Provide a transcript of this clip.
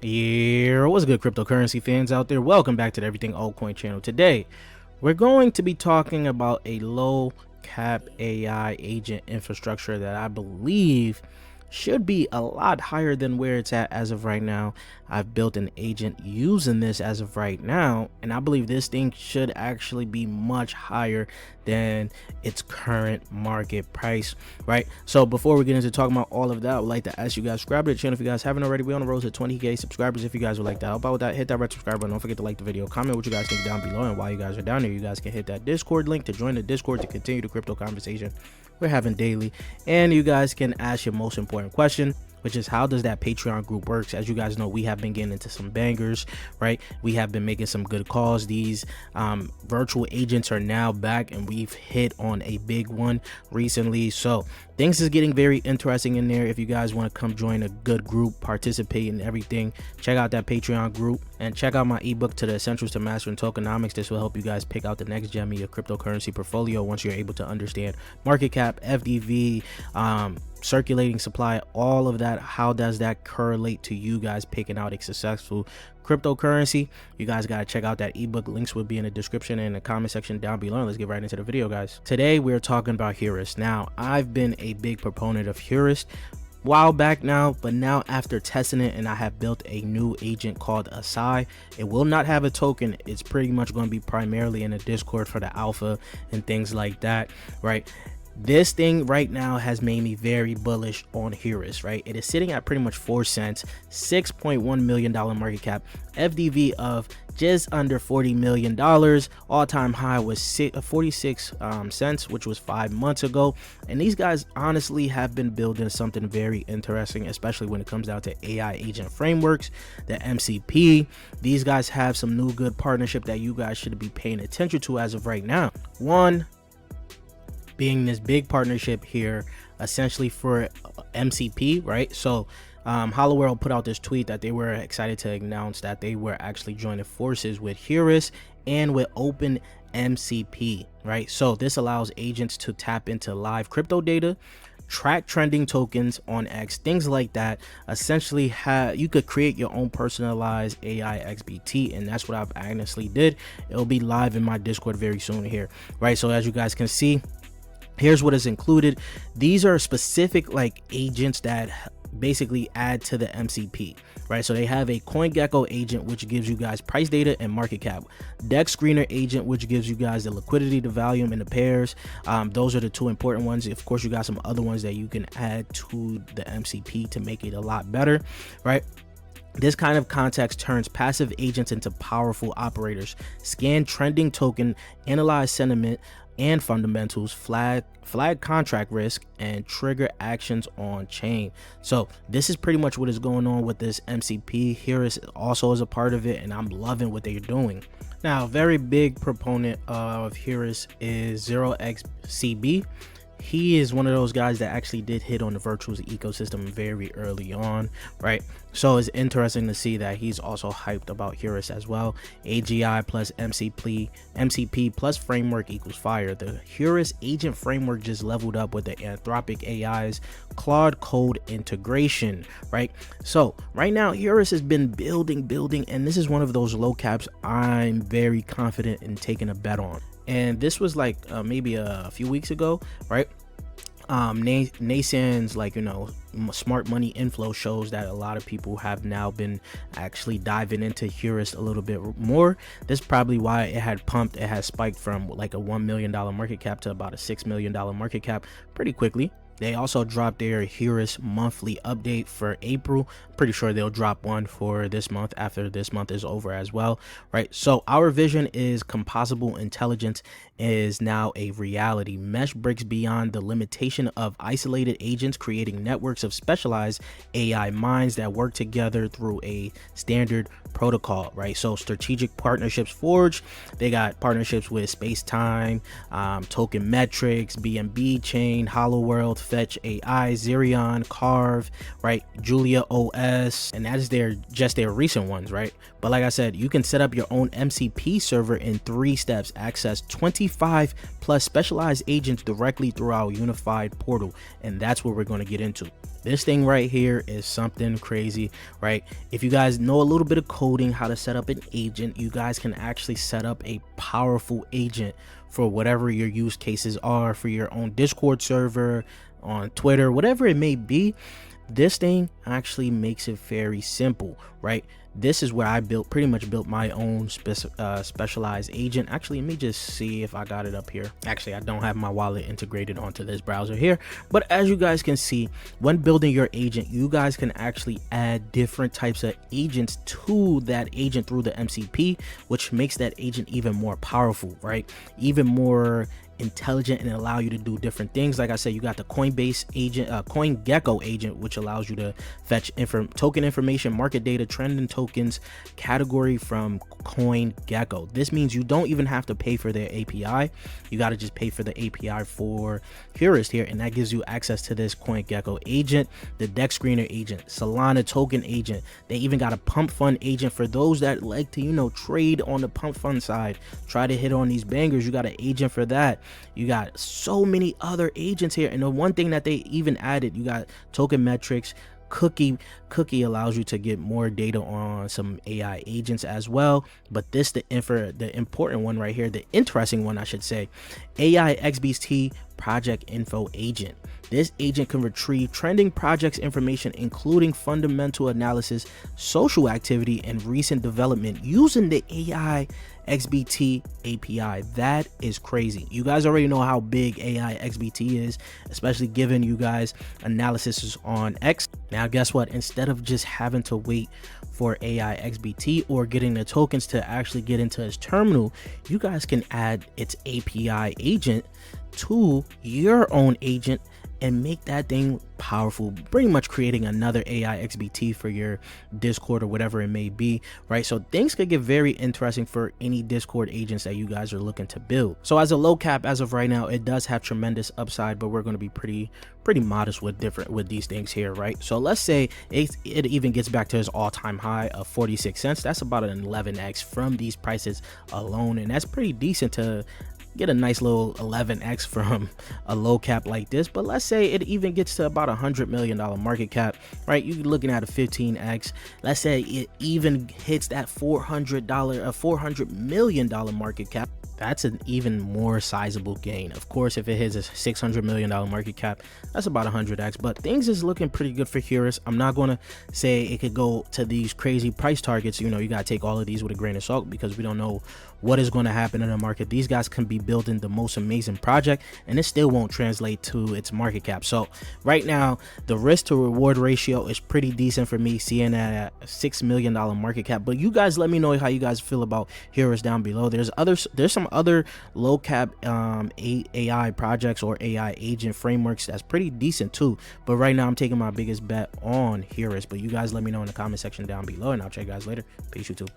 Yeah, what's good, cryptocurrency fans out there? Welcome back to the Everything Altcoin channel. Today, we're going to be talking about a low cap AI agent infrastructure that I believe should be a lot higher than where it's at as of right now. I've built an agent using this as of right now, and I believe this thing should actually be much higher than its current market price, right? So before we get into talking about all of that, I would like to ask you guys, subscribe to the channel if you guys haven't already. We're on the road to 20k subscribers. If you guys would like to help out with that, hit that red subscribe button. Don't forget to like the video, comment what you guys think down below, and while you guys are down there, you guys can hit that Discord link to join the Discord to continue the crypto conversation we're having daily. And you guys can ask your most important question, which is how does that Patreon group works. As you guys know, we have been getting into some bangers, right? We have been making some good calls. These virtual agents are now back, and we've hit on a big one recently. So things is getting very interesting in there. If you guys want to come join a good group, participate in everything, check out that Patreon group and check out my ebook to the Essentials to Mastering Tokenomics. This will help you guys pick out the next gem of your cryptocurrency portfolio once you're able to understand market cap, FDV, circulating supply, all of that. How does that correlate to you guys picking out a successful cryptocurrency? You guys got to check out that ebook. Links will be in the description and the comment section down below. Let's get right into the video, guys. Today we're talking about Heurist. Now, I've been a big proponent of Heurist while back now, but now after testing it, and I have built a new agent called Asai. It will not have a token. It's pretty much going to be primarily in a Discord for the alpha and things like that, right? This thing right now has made me very bullish on Heurist, right? It is sitting at pretty much 4 cents, $6.1 million market cap, FDV of just under $40 million. All-time high was 46 cents, which was 5 months ago. And these guys honestly have been building something very interesting, especially when it comes down to AI agent frameworks, the MCP. These guys have some new good partnership that you guys should be paying attention to as of right now. One being this big partnership here essentially for MCP, right? So Hollow World put out this tweet that they were excited to announce that they were actually joining forces with Heurist and with Open MCP, right? So this allows agents to tap into live crypto data, track trending tokens on X, things like that. Essentially, you could create your own personalized AI XBT, and that's what I've honestly did. It'll be live in my Discord very soon here, right? So as you guys can see, here's what is included. These are specific like agents that basically add to the MCP, right? So they have a CoinGecko agent, which gives you guys price data and market cap. Dex Screener agent, which gives you guys the liquidity, the volume, and the pairs. Those are the two important ones. Of course, you got some other ones that you can add to the MCP to make it a lot better, right? This kind of context turns passive agents into powerful operators. Scan trending token, analyze sentiment and fundamentals, flag contract risk, and trigger actions on chain. So this is pretty much what is going on with this MCP. Heurist also is a part of it, and I'm loving what they're doing. Now, a very big proponent of Heurist is 0xCB. He is one of those guys that actually did hit on the virtuals ecosystem very early on, right? So it's interesting to see that he's also hyped about Heurist as well. AGI plus MCP plus framework equals fire. The Heurist agent framework just leveled up with the Anthropic AI's Claude Code integration, right? So right now, Heurist has been building, and this is one of those low caps I'm very confident in taking a bet on. And this was like maybe a few weeks ago, right? Nascen's, like, you know, smart money inflow shows that a lot of people have now been actually diving into Heurist a little bit more. This is probably why it had pumped. It has spiked from like a $1 million market cap to about a $6 million market cap pretty quickly. They also dropped their Heurist monthly update for April. Pretty sure they'll drop one for this month after this month is over as well, right? So our vision is composable intelligence is now a reality. Mesh breaks beyond the limitation of isolated agents, creating networks of specialized AI minds that work together through a standard protocol, right? So strategic partnerships forged. They got partnerships with Space-Time, Token Metrics, BNB Chain, Hollow World, Fetch AI, Zerion, Carve, right? Julia OS, and that is just their recent ones, right? But like I said, you can set up your own MCP server in 3 steps, access 24 35 plus specialized agents directly through our unified portal. And that's what we're going to get into. This thing right here is something crazy, right? If you guys know a little bit of coding, how to set up an agent, you guys can actually set up a powerful agent for whatever your use cases are, for your own Discord server, on Twitter, whatever it may be. This thing actually makes it very simple, right? This is where I pretty much built my own specialized agent. Actually, let me just see if I got it up here. Actually, I don't have my wallet integrated onto this browser here, but as you guys can see, when building your agent, you guys can actually add different types of agents to that agent through the MCP, which makes that agent even more powerful, right? Even more intelligent, and allow you to do different things. Like I said, you got the Coinbase agent, CoinGecko agent, which allows you to fetch token information, market data, trending tokens category from CoinGecko. This means you don't even have to pay for their API. You got to just pay for the API for Heurist here, and that gives you access to this CoinGecko agent, the Deck Screener agent, Solana token agent. They even got a pump fund agent for those that like to, you know, trade on the pump fund side, try to hit on these bangers. You got an agent for that. You got so many other agents here, and the one thing that they even added, you got token metrics. Cookie allows you to get more data on some AI agents as well. But this the important one right here, the interesting one I should say, AI XBT project info agent. This agent can retrieve trending projects information, including fundamental analysis, social activity, and recent development using the AI XBT API. That is crazy. You guys already know how big AI XBT is, especially given you guys analysis on X. Now guess what? Instead of just having to wait for AI XBT or getting the tokens to actually get into its terminal, you guys can add its API agent to your own agent and make that thing powerful, pretty much creating another AI XBT for your Discord or whatever it may be, right? So things could get very interesting for any Discord agents that you guys are looking to build. So as a low cap, as of right now, it does have tremendous upside, but we're going to be pretty modest with these things here, right? So let's say it even gets back to its all-time high of 46 cents. That's about an 11x from these prices alone, and that's pretty decent to get a nice little 11x from a low cap like this. But let's say it even gets to about $100 million market cap, right? You're looking at a 15x. Let's say it even hits that $400 million market cap. That's an even more sizable gain. Of course, if it hits a $600 million market cap, that's about 100x. But things is looking pretty good for Heurist. I'm not going to say it could go to these crazy price targets. You know, you got to take all of these with a grain of salt because we don't know what is going to happen in the market. These guys can be building the most amazing project and it still won't translate to its market cap. So right now, the risk to reward ratio is pretty decent for me, seeing at a $6 million market cap. But you guys let me know how you guys feel about Heurist down below. There's some other low cap AI projects or AI agent frameworks that's pretty decent too, but right now I'm taking my biggest bet on Heurist. But you guys let me know in the comment section down below, and I'll check you guys later. Peace, YouTube.